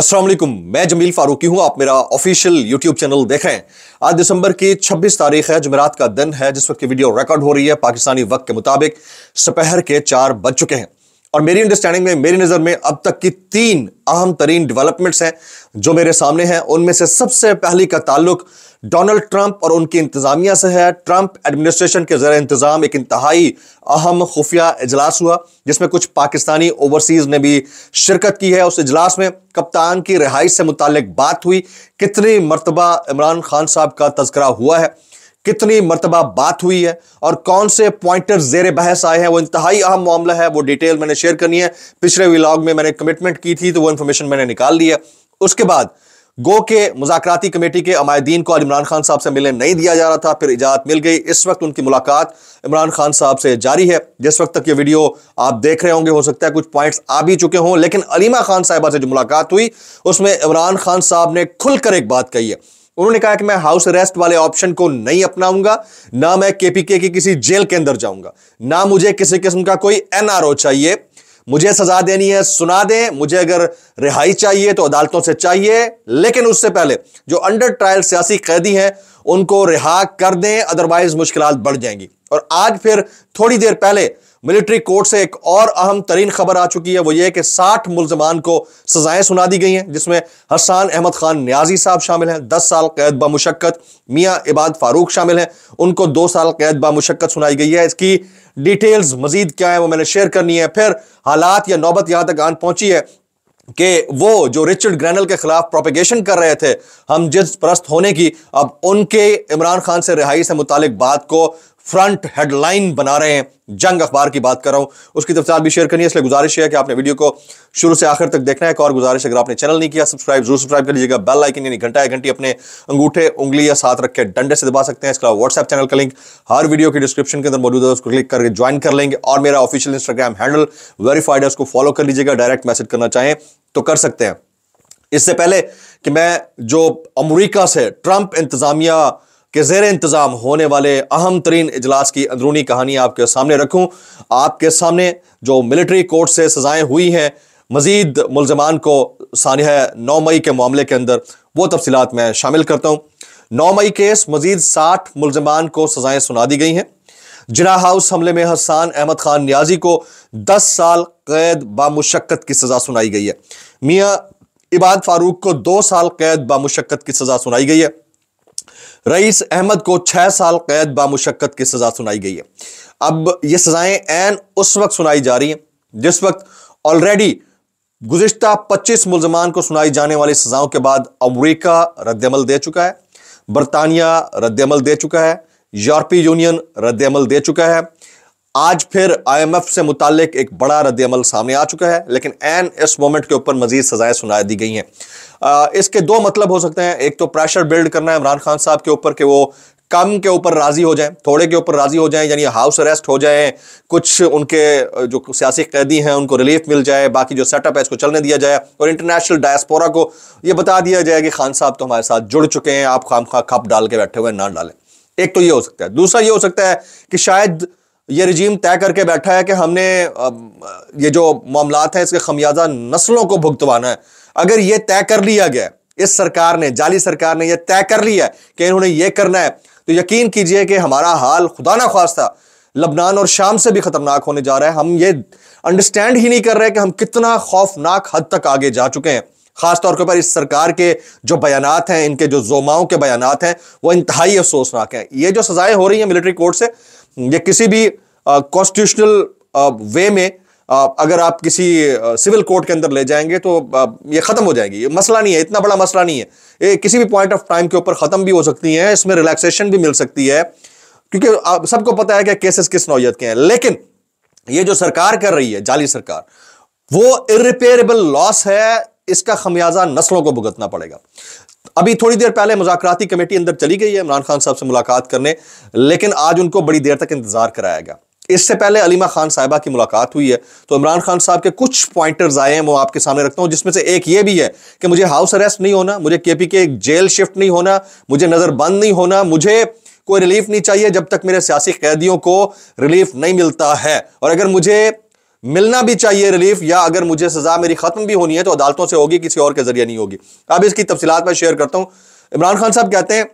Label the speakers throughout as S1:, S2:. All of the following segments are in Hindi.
S1: अस्सलाम वालेकुम, मैं जमील फारूकी हूं। आप मेरा ऑफिशियल यूट्यूब चैनल देख रहे हैं। आज दिसंबर की 26 तारीख है, जुमेरात का दिन है। जिस वक्त की वीडियो रिकॉर्ड हो रही है पाकिस्तानी वक्त के मुताबिक दोपहर के 4 बज चुके हैं। और मेरी अंडरस्टैंडिंग में, मेरी नजर में अब तक की 3 अहम तरीन डेवलपमेंट्स हैं जो मेरे सामने हैं। उनमें से सबसे पहली का ताल्लुक डोनाल्ड ट्रंप और उनकी इंतजामिया से है। ट्रंप एडमिनिस्ट्रेशन के ज़र इंतजाम एक इंतहाई अहम खुफिया इजलास हुआ जिसमें कुछ पाकिस्तानी ओवरसीज ने भी शिरकत की है। उस इजलास में कप्तान की रिहाई से मुतालिक बात हुई। कितनी मरतबा इमरान खान साहब का तज़किरा हुआ है, कितनी मरतबा बात हुई है और कौन से पॉइंटर जेर बहस आए हैं, वो इंतहाई अहम मामला है। वो डिटेल मैंने शेयर करनी है। पिछले व्लॉग में मैंने कमिटमेंट की थी तो वो इंफॉर्मेशन मैंने निकाल ली है। उसके बाद गो के मुज़ाकराती कमेटी के अमायदीन को आज इमरान खान साहब से मिलने नहीं दिया जा रहा था, फिर इजाज़त मिल गई। इस वक्त उनकी मुलाकात इमरान खान साहब से जारी है। जिस वक्त तक ये वीडियो आप देख रहे होंगे हो सकता है कुछ पॉइंट्स आ भी चुके हों, लेकिन अलीमा खान साहिबा से जो मुलाकात हुई उसमें इमरान खान साहब ने खुलकर एक बात कही है। उन्होंने कहा कि मैं हाउस अरेस्ट वाले ऑप्शन को नहीं अपनाऊंगा, ना मैं केपीके की किसी जेल के अंदर जाऊंगा, ना मुझे किसी किस्म का कोई एनआरओ चाहिए। मुझे सजा देनी है सुना दें, मुझे अगर रिहाई चाहिए तो अदालतों से चाहिए, लेकिन उससे पहले जो अंडर ट्रायल सियासी कैदी हैं उनको रिहा कर दें, अदरवाइज मुश्किलात बढ़ जाएंगी। और आज फिर थोड़ी देर पहले मिलिट्री कोर्ट से एक और अहम तरीन खबर आ चुकी है। वो ये कि 60 मुल्जमान को सजाएं सुना दी गई हैं, जिसमें हसन अहमद खान न्याजी साहब शामिल हैं, 10 साल कैद बामुशक्कत। मियां इबाद फारूक शामिल हैं, उनको 2 साल कैद बामुशक्कत सुनाई गई है। इसकी डिटेल्स मजीद क्या है वो मैंने शेयर करनी है। फिर हालात या नौबत यहां तक आन पहुंची है कि वो जो रिचर्ड ग्रैनल के खिलाफ प्रोपेगेशन कर रहे थे हम जिस परस्त होने की, अब उनके इमरान खान से रिहाई से मुतालिक बात को फ्रंट हेडलाइन बना रहे हैं। जंग अखबार की बात कर रहा हूं, उसकी तफसील भी शेयर करनी है। इसलिए गुजारिश है कि आपने वीडियो को शुरू से आखिर तक देखना है। एक और गुजारिश, अगर आपने चैनल नहीं किया सब्सक्राइब जरूर सब्सक्राइब कर लीजिएगा। बेल आइकन यानी घंटा या घंटी अपने अंगूठे उंगली या साथ रख के डंडे से दबा सकते हैं। इसके अलावा व्हाट्सएप चैनल का लिंक हर वीडियो की डिस्क्रिप्शन के अंदर मौजूद है, उसको क्लिक करके ज्वाइन कर लेंगे। और मेरा ऑफिशियल इंस्टाग्राम हैंडल वेरीफाइड है, उसको फॉलो कर लीजिएगा। डायरेक्ट मैसेज करना चाहें तो कर सकते हैं। इससे पहले कि मैं जो अमेरिका से ट्रंप इंतजामिया के जेर इंतजाम होने वाले अहम तरीन इजलास की अंदरूनी कहानी आपके सामने रखूं, आपके सामने जो मिलिट्री कोर्ट से सजाएं हुई हैं मजीद मुल्जमान को सानिया 9 मई के मामले के अंदर, वो तफसीलात मैं शामिल करता हूं। 9 मई केस मजीद 60 मुल्जमान को सजाएं सुना दी गई हैं। जिना हाउस हमले में हसन अहमद खान न्याजी को 10 साल कैद बामुशक्कत की सजा सुनाई गई है। मियां इबाद फारूक को 2 साल कैद बामुशक्कत की सजा सुनाई गई है। रईस अहमद को 6 साल कैद बामुशक्कत की सजा सुनाई गई है। अब ये सजाएं एन उस वक्त सुनाई जा रही हैं जिस वक्त ऑलरेडी गुज़िश्ता 25 मुल्जमान को सुनाई जाने वाली सजाओं के बाद अमेरिका रद्दअमल दे चुका है, बरतानिया रद्दअमल दे चुका है, यूरोपीय यूनियन रद्दअमल दे चुका है। आज फिर IMF से मुतालिक एक बड़ा रद्दअमल सामने आ चुका है, लेकिन एन इस मोमेंट के ऊपर मजीद सजाएं सुना दी गई हैं। इसके 2 मतलब हो सकते हैं। एक तो प्रेशर बिल्ड करना है इमरान खान साहब के ऊपर कि वो कम के ऊपर राजी हो जाएं, थोड़े के ऊपर राजी हो जाएं, यानी हाउस अरेस्ट हो जाएं, कुछ उनके जो सियासी कैदी हैं उनको रिलीफ मिल जाए, बाकी जो सेटअप है इसको चलने दिया जाए और इंटरनेशनल डायस्पोरा को ये बता दिया जाए कि खान साहब तो हमारे साथ जुड़ चुके हैं, आप खामखा खप डाल के बैठे हुए ना डालें। एक तो ये हो सकता है। दूसरा ये हो सकता है कि शायद ये रिजीम तय करके बैठा है कि हमने ये जो मामलात हैं इसके खमियाजा नस्लों को भुगतवाना है। अगर ये तय कर लिया गया, इस सरकार ने, जाली सरकार ने ये तय कर लिया है कि इन्होंने ये करना है, तो यकीन कीजिए कि हमारा हाल खुदा ना ख्वास्ता लबनान और शाम से भी खतरनाक होने जा रहा है। हम ये अंडरस्टैंड ही नहीं कर रहे कि हम कितना खौफनाक हद तक आगे जा चुके हैं। खासतौर के ऊपर इस सरकार के जो बयानात हैं, इनके जो जोमाओं के बयानात हैं, वो इंतहाई अफसोसनाक हैं। ये जो सजाएं हो रही हैं मिलिट्री कोर्ट से, ये किसी भी कॉन्स्टिट्यूशनल वे में अगर आप किसी सिविल कोर्ट के अंदर ले जाएंगे तो ये खत्म हो जाएगी। ये मसला नहीं है, इतना बड़ा मसला नहीं है। ये किसी भी पॉइंट ऑफ टाइम के ऊपर खत्म भी हो सकती है, इसमें रिलैक्सेशन भी मिल सकती है, क्योंकि सबको पता है कि केसेस किस नौयत के हैं। लेकिन ये जो सरकार कर रही है, जाली सरकार, वो इरिपेरेबल लॉस है। इसका खमियाजा नस्लों को भुगतना पड़ेगा। अभी थोड़ी देर पहले मुज़ाकराती कमेटी अंदर चली गई है इमरान खान साहब से मुलाकात करने, लेकिन आज उनको बड़ी देर तक इंतजार कराया गया। इससे पहले अलीमा खान साहिबा की मुलाकात हुई है तो इमरान खान साहब के कुछ पॉइंटर्स आए हैं, वो आपके सामने रखता हूं, जिसमें से एक ये भी है कि मुझे हाउस अरेस्ट नहीं होना, मुझे केपीके जेल शिफ्ट नहीं होना, मुझे नजरबंद नहीं होना, मुझे कोई रिलीफ नहीं चाहिए जब तक मेरे सियासी कैदियों को रिलीफ नहीं मिलता है। और अगर मुझे मिलना भी चाहिए रिलीफ, या अगर मुझे सजा मेरी खत्म भी होनी है तो अदालतों से होगी, किसी और के जरिए नहीं होगी। अब इसकी तफसीलात मैं शेयर करता हूं। इमरान खान साहब कहते हैं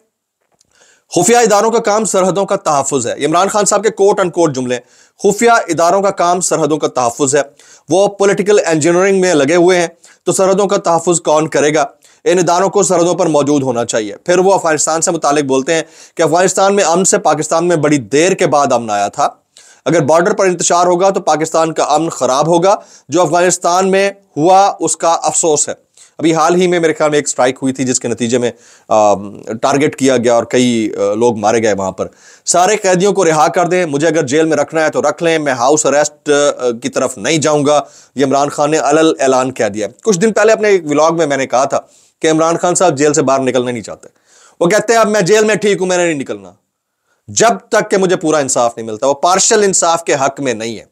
S1: खुफिया इदारों का काम सरहदों का तहफ़्फ़ुज़ है। इमरान खान साहब के कोट अनकोट जुमले, खुफिया इदारों का काम सरहदों का तहफ़्फ़ुज़ है। वो पॉलिटिकल इंजीनियरिंग में लगे हुए हैं, तो सरहदों का तहफ़्फ़ुज़ कौन करेगा? इन इदारों को सरहदों पर मौजूद होना चाहिए। फिर वो अफगानिस्तान से मुतालिक बोलते हैं कि अफगानिस्तान में अमन से पाकिस्तान में बड़ी देर के बाद अमन आया था। अगर बॉर्डर पर इंतशार होगा तो पाकिस्तान का अमन खराब होगा। जो अफगानिस्तान में हुआ उसका अफसोस है। अभी हाल ही में मेरे ख्याल में एक स्ट्राइक हुई थी जिसके नतीजे में टारगेट किया गया और कई लोग मारे गए वहां पर। सारे कैदियों को रिहा कर दें, मुझे अगर जेल में रखना है तो रख लें, मैं हाउस अरेस्ट की तरफ नहीं जाऊंगा, ये इमरान खान ने अलल ऐलान कह दिया। कुछ दिन पहले अपने एक व्लॉग में मैंने कहा था कि इमरान खान साहब जेल से बाहर निकलना नहीं चाहते। वो कहते हैं अब मैं जेल में ठीक हूं, मैंने नहीं निकलना जब तक कि मुझे पूरा इंसाफ नहीं मिलता। वो पार्शियल इंसाफ के हक में नहीं है।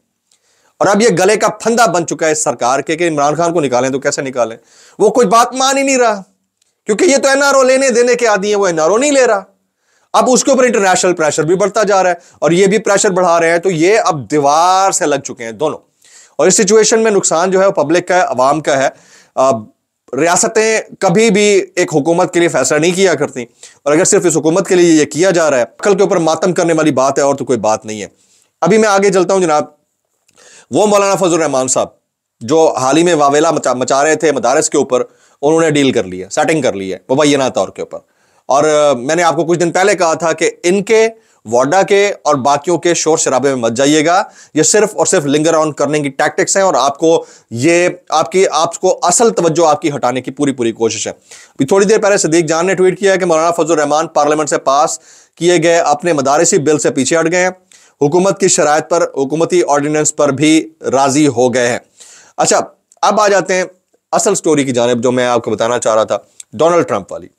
S1: और अब ये गले का फंदा बन चुका है इस सरकार के कि इमरान खान को निकालें तो कैसे निकालें। वो कोई बात मान ही नहीं रहा, क्योंकि ये तो एनआरओ लेने देने के आदि है, वो एनआरओ नहीं ले रहा। अब उसके ऊपर इंटरनेशनल प्रेशर भी बढ़ता जा रहा है और ये भी प्रेशर बढ़ा रहे हैं, तो ये अब दीवार से लग चुके हैं दोनों। और इस सिचुएशन में नुकसान जो है वो पब्लिक का है, अवाम का है। रियासतें कभी भी एक हुकूमत के लिए फैसला नहीं किया करती, और अगर सिर्फ इस हुकूमत के लिए ये किया जा रहा है, अकल के ऊपर मातम करने वाली बात है और तो कोई बात नहीं है। अभी मैं आगे चलता हूं जनाब। वो मौलाना फजल रहमान साहब जो हाल ही में वावेला मचा रहे थे मदारस के ऊपर, उन्होंने डील कर ली है, सेटिंग कर ली है मुबैना तौर के ऊपर। और मैंने आपको कुछ दिन पहले कहा था कि इनके वाडा के और बाकियों के शोर शराबे में मत जाइएगा। ये सिर्फ और सिर्फ लिंगर ऑन करने की टैक्टिक्स हैं और आपको असल तवज्जो आपकी हटाने की पूरी पूरी कोशिश है। अभी थोड़ी देर पहले सदीक जान ने ट्वीट किया कि मौलाना फजल रहमान पार्लियामेंट से पास किए गए अपने मदारसी बिल से पीछे हट गए हैं, हुकूमत की शराइत पर, हुकूमती ऑर्डिनेंस पर भी राजी हो गए हैं। अच्छा, अब आ जाते हैं असल स्टोरी की जानिब जो मैं आपको बताना चाह रहा था, डोनाल्ड ट्रंप वाली।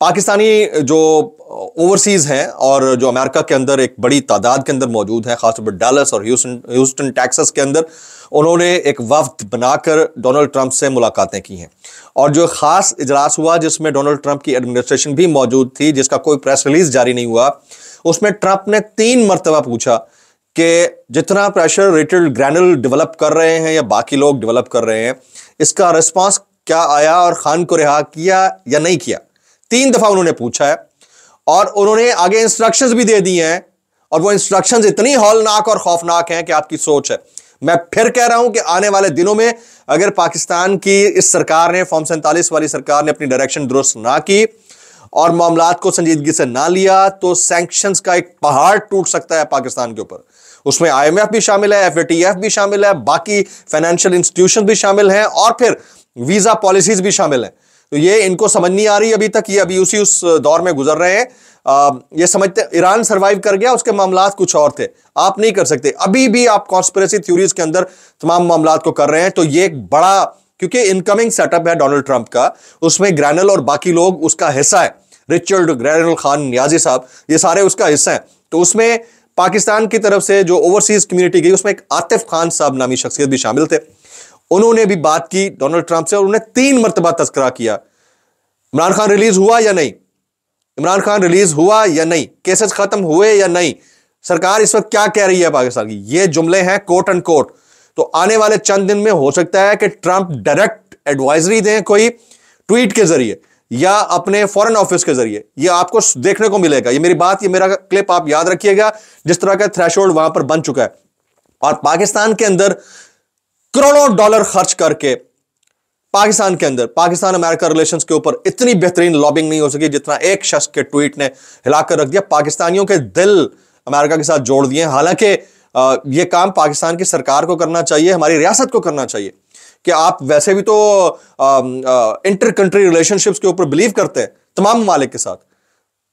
S1: पाकिस्तानी जो ओवरसीज हैं और जो अमेरिका के अंदर एक बड़ी तादाद के अंदर मौजूद है, खासतौर पर डैलस और ह्यूस्टन टेक्सास के अंदर, उन्होंने एक वफ्द बनाकर डोनाल्ड ट्रंप से मुलाकातें की हैं। और जो खास इजलास हुआ जिसमें डोनाल्ड ट्रंप की एडमिनिस्ट्रेशन भी मौजूद थी, जिसका कोई प्रेस रिलीज जारी नहीं हुआ, उसमें ट्रंप ने 3 मरतबा पूछा कि जितना प्रेशर रिचर्ड ग्रैनल डेवलप कर रहे हैं या बाकी लोग डेवलप कर रहे हैं, इसका रिस्पांस क्या आया और खान को रिहा किया या नहीं किया। 3 दफा उन्होंने पूछा है और उन्होंने आगे इंस्ट्रक्शंस भी दे दी हैं, और वो इंस्ट्रक्शंस इतनी हौलनाक और खौफनाक हैं कि आपकी सोच है। मैं फिर कह रहा हूं कि आने वाले दिनों में अगर पाकिस्तान की इस सरकार ने, फॉर्म 47 वाली सरकार ने अपनी डायरेक्शन दुरुस्त ना की और मामलात को संजीदगी से ना लिया, तो सैंक्शंस का एक पहाड़ टूट सकता है पाकिस्तान के ऊपर। उसमें IMF भी शामिल है, FATF भी शामिल है, बाकी फाइनेंशियल इंस्टीट्यूशन भी शामिल हैं, और फिर वीजा पॉलिसीज भी शामिल हैं। तो ये इनको समझ नहीं आ रही अभी तक, ये अभी उस दौर में गुजर रहे हैं। ये समझते ईरान सरवाइव कर गया, उसके मामलात कुछ और थे, आप नहीं कर सकते। अभी भी आप कॉन्स्पिरेसी थ्योरीज के अंदर तमाम मामलात को कर रहे हैं। तो ये एक बड़ा, क्योंकि इनकमिंग सेटअप है डोनाल्ड ट्रंप का, उसमें ग्रैनल और बाकी लोग उसका हिस्सा है, रिचर्ड ग्रैनल, खान नियाजी साहब, ये सारे उसका हिस्सा है। तो उसमें पाकिस्तान की तरफ से जो ओवरसीज कम्युनिटी गई, उसमें एक आतिफ खान साहब नामी शख्सियत भी शामिल थे। उन्होंने भी बात की डोनाल्ड ट्रंप से और उन्होंने 3 मरतबा तस्करा किया, इमरान खान रिलीज हुआ या नहीं, इमरान खान रिलीज हुआ या नहीं, केसेस खत्म हुए या नहीं, सरकार इस वक्त क्या कह रही है पाकिस्तान की। ये जुमले हैं कोट एंड कोट। तो आने वाले चंद दिन में हो सकता है कि ट्रंप डायरेक्ट एडवाइजरी दें, कोई ट्वीट के जरिए या अपने फॉरेन ऑफिस के जरिए, ये आपको देखने को मिलेगा। ये मेरी बात, ये मेरा क्लिप आप याद रखिएगा, जिस तरह का थ्रेशोल्ड वहां पर बन चुका है। और पाकिस्तान के अंदर करोड़ों डॉलर खर्च करके पाकिस्तान के अंदर पाकिस्तान अमेरिका रिलेशंस के ऊपर इतनी बेहतरीन लॉबिंग नहीं हो सकी जितना एक शख्स के ट्वीट ने हिलाकर रख दिया, पाकिस्तानियों के दिल अमेरिका के साथ जोड़ दिए। हालांकि यह काम पाकिस्तान की सरकार को करना चाहिए, हमारी रियासत को करना चाहिए, कि आप वैसे भी तो इंटर कंट्री रिलेशनशिप्स के ऊपर बिलीव करते हैं तमाम ममालिक के साथ।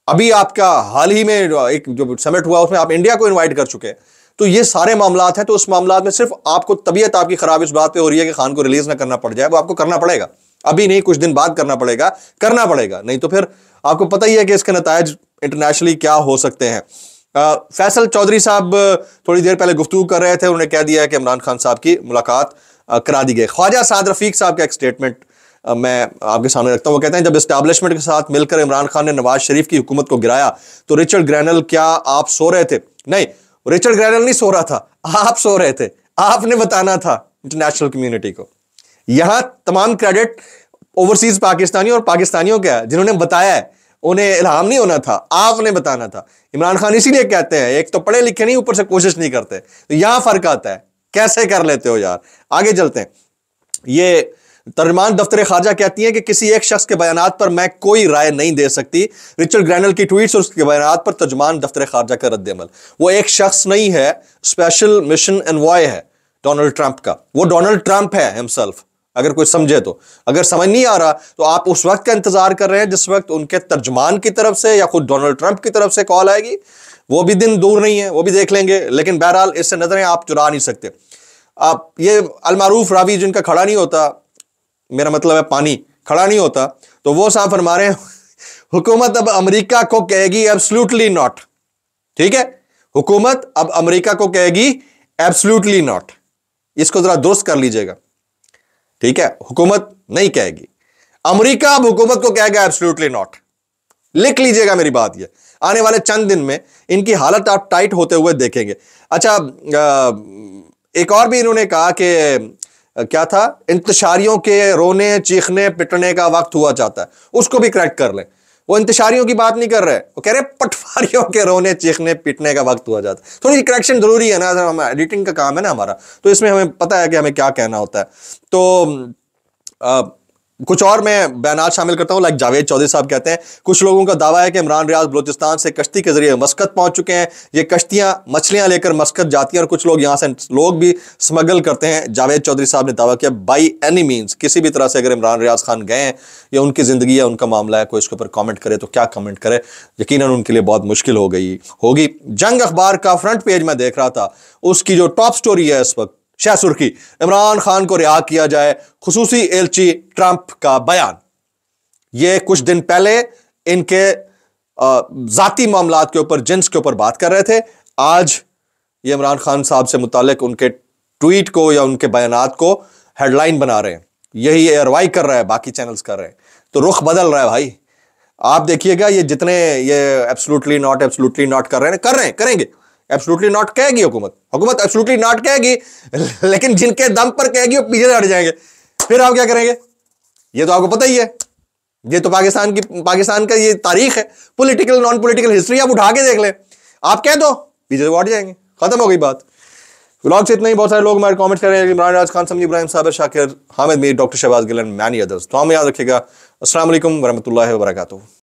S1: अभी आपका हाल ही में एक जो समिट हुआ उसमें आप इंडिया को इनवाइट कर चुके हैं। तो ये सारे मामलात हैं। तो उस मामलात में सिर्फ आपको तबीयत आपकी खराब इस बात पे हो रही है कि खान को रिलीज ना करना पड़ जाए, वो आपको करना पड़ेगा, अभी नहीं कुछ दिन बाद करना पड़ेगा, नहीं तो फिर आपको पता ही है कि इसके नतायज इंटरनेशनली क्या हो सकते हैं। फैसल चौधरी साहब थोड़ी देर पहले गुफ्तगू कर रहे थे, उन्होंने कह दिया है कि इमरान खान साहब की मुलाकात करा दी गई। ख्वाजा साद रफीक साहब का एक स्टेटमेंट मैं आपके सामने रखता हूं। वो कहते हैं जब एस्टैब्लिशमेंट के साथ मिलकर इमरान खान ने नवाज शरीफ की हुकूमत को गिराया तो रिचर्ड ग्रैनल क्या आप सो रहे थे? नहीं, रिचर्ड ग्रैनल नहीं सो रहा था, आप सो रहे थे, आपने बताना था इंटरनेशनल कम्युनिटी को। यहां तमाम क्रेडिट ओवरसीज पाकिस्तानी और पाकिस्तानियों का है, जिन्होंने बताया है, उन्हें इल्हाम नहीं होना था, आपने बताना था। इमरान खान इसीलिए कहते हैं एक तो पढ़े लिखे नहीं, ऊपर से कोशिश नहीं करते। तो यहां फर्क आता है, कैसे कर लेते हो यार। आगे चलते हैं। ये तर्जमान दफ्तर खारजा कहती है कि किसी एक शख्स के बयानात पर मैं कोई राय नहीं दे सकती। रिचर्ड ग्रैनल की ट्वीट्स और उसके बयानात पर तर्जमान दफ्तर खारजा का रद्द-ए-अमल। वो एक शख्स नहीं है, स्पेशल मिशन एनवॉय है डोनाल्ड ट्रंप का। वो डोनाल्ड ट्रंप है हिमसेल्फ, अगर कोई समझे तो। अगर समझ नहीं आ रहा तो आप उस वक्त का इंतजार कर रहे हैं जिस वक्त उनके तर्जमान की तरफ से या खुद डोनाल्ड ट्रंप की तरफ से कॉल आएगी। वो भी दिन दूर नहीं है, वो भी देख लेंगे। लेकिन बहरहाल इससे नजरें आप चुरा नहीं सकते। आप ये अलमारूफ रावी जिनका खड़ा नहीं होता, मेरा मतलब है पानी खड़ा नहीं होता, तो वो साहब फरमा रहे हैं हुकूमत अब अमेरिका को कहेगी एब्सोल्युटली नॉट। ठीक है, हुकूमत अब अमेरिका को कहेगी एब्सोल्युटली नॉट। इसको जरा दुरुस्त कर लीजिएगा। ठीक है, हुकूमत नहीं कहेगी, अमेरिका अब हुकूमत को कहेगा एब्सोल्युटली नॉट। लिख लीजिएगा मेरी बात। ये आने वाले चंद दिन में इनकी हालत आप टाइट होते हुए देखेंगे। अच्छा, एक और भी इन्होंने कहा कि क्या था, इंतशारियों के रोने चीखने पिटने का वक्त हुआ चाहता है, उसको भी करेक्ट कर लें। वो इंतशारियों की बात नहीं कर रहे, वो कह रहे पटवारियों के रोने चीखने पीटने का वक्त हुआ जाता है। थोड़ी करेक्शन जरूरी है ना, हम एडिटिंग का काम है ना हमारा, तो इसमें हमें पता है कि हमें क्या कहना होता है। तो कुछ और मैं बयानात शामिल करता हूं। लाइक जावेद चौधरी साहब कहते हैं कुछ लोगों का दावा है कि इमरान रियाज बलूचिस्तान से कश्ती के जरिए मस्कत पहुंच चुके हैं। ये कश्तियां मछलियां लेकर मस्कत जाती हैं और कुछ लोग यहां से लोग भी स्मगल करते हैं। जावेद चौधरी साहब ने दावा किया बाई एनी मीन्स, किसी भी तरह से अगर इमरान रियाज खान गए हैं या उनकी जिंदगी या उनका मामला है, कोई इसके ऊपर कॉमेंट करे तो क्या कमेंट करे, यकीनन उनके लिए बहुत मुश्किल हो गई होगी। जंग अखबार का फ्रंट पेज में देख रहा था, उसकी जो टॉप स्टोरी है इस वक्त शाह सुर्खी, इमरान खान को रिहा किया जाए, खुसूसी एलची ट्रंप का बयान। ये कुछ दिन पहले इनके जाती मामलात के ऊपर, जिन्स के ऊपर बात कर रहे थे। आज ये इमरान खान साहब से मुतालिक उनके ट्वीट को या उनके बयानात को हेडलाइन बना रहे हैं। यही एयरवाई कर रहा है, बाकी चैनल्स कर रहे हैं। तो रुख बदल रहा है भाई। आप देखिएगा ये जितने ये एब्सोल्युटली नॉट कर रहे हैं, करेंगे। एब्सोल्युटली नॉट कहेगी हुकूमत एब्सोल्युटली नॉट कहेगी, लेकिन जिनके दम पर कहेगी वो पीछे हट जाएंगे। फिर आप क्या करेंगे? ये तो आपको पता ही है। ये तो पाकिस्तान का ये तारीख है, पॉलिटिकल नॉन पॉलिटिकल हिस्ट्री आप उठा के देख ले। आप कह दो पीछे से हट जाएंगे, खत्म हो गई बात। व्लॉग से इतना ही। बहुत सारे लोग हमारे कमेंट कर रहे हैं, इमरान राज खान, समझी Ibrahim, Sabir Shakir, Hamid Mir, doctor Shahbaz Gill, many others. तो हमें याद रखिएगा। अस्सलाम वालेकुम वरहमतुल्लाहि वबरकातुहू।